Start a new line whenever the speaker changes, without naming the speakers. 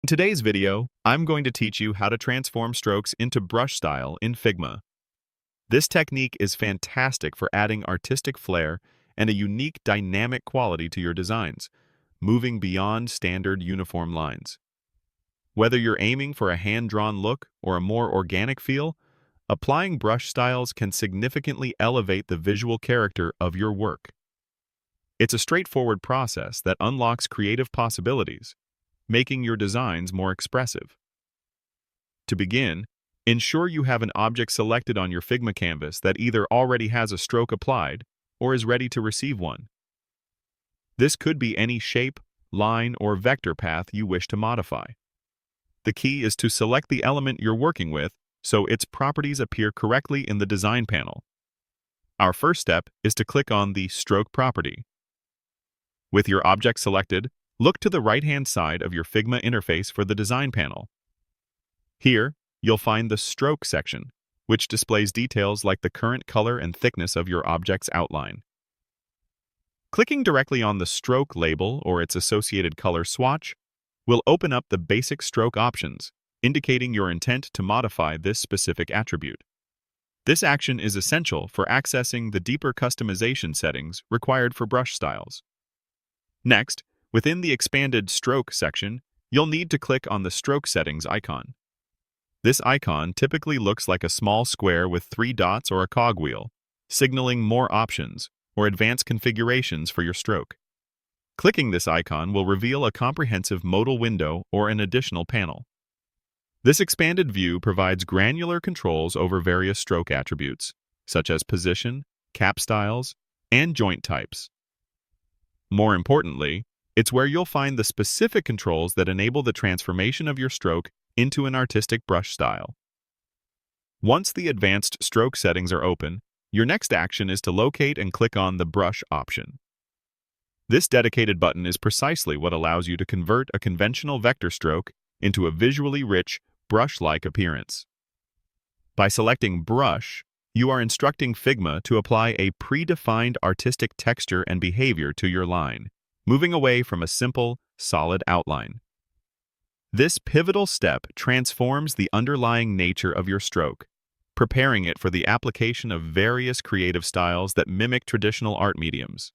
In today's video, I'm going to teach you how to transform strokes into brush style in Figma. This technique is fantastic for adding artistic flair and a unique dynamic quality to your designs, moving beyond standard uniform lines. Whether you're aiming for a hand-drawn look or a more organic feel, applying brush styles can significantly elevate the visual character of your work. It's a straightforward process that unlocks creative possibilities, making your designs more expressive. To begin, ensure you have an object selected on your Figma canvas that either already has a stroke applied or is ready to receive one. This could be any shape, line, or vector path you wish to modify. The key is to select the element you're working with so its properties appear correctly in the design panel. Our first step is to click on the Stroke property. With your object selected, look to the right-hand side of your Figma interface for the design panel. Here, you'll find the Stroke section, which displays details like the current color and thickness of your object's outline. Clicking directly on the Stroke label or its associated color swatch will open up the basic stroke options, indicating your intent to modify this specific attribute. This action is essential for accessing the deeper customization settings required for brush styles. Next, within the expanded Stroke section, you'll need to click on the Stroke Settings icon. This icon typically looks like a small square with 3 dots or a cogwheel, signaling more options or advanced configurations for your stroke. Clicking this icon will reveal a comprehensive modal window or an additional panel. This expanded view provides granular controls over various stroke attributes, such as position, cap styles, and joint types. More importantly, it's where you'll find the specific controls that enable the transformation of your stroke into an artistic brush style. Once the advanced stroke settings are open, your next action is to locate and click on the Brush option. This dedicated button is precisely what allows you to convert a conventional vector stroke into a visually rich, brush-like appearance. By selecting Brush, you are instructing Figma to apply a predefined artistic texture and behavior to your line, moving away from a simple, solid outline. This pivotal step transforms the underlying nature of your stroke, preparing it for the application of various creative styles that mimic traditional art mediums.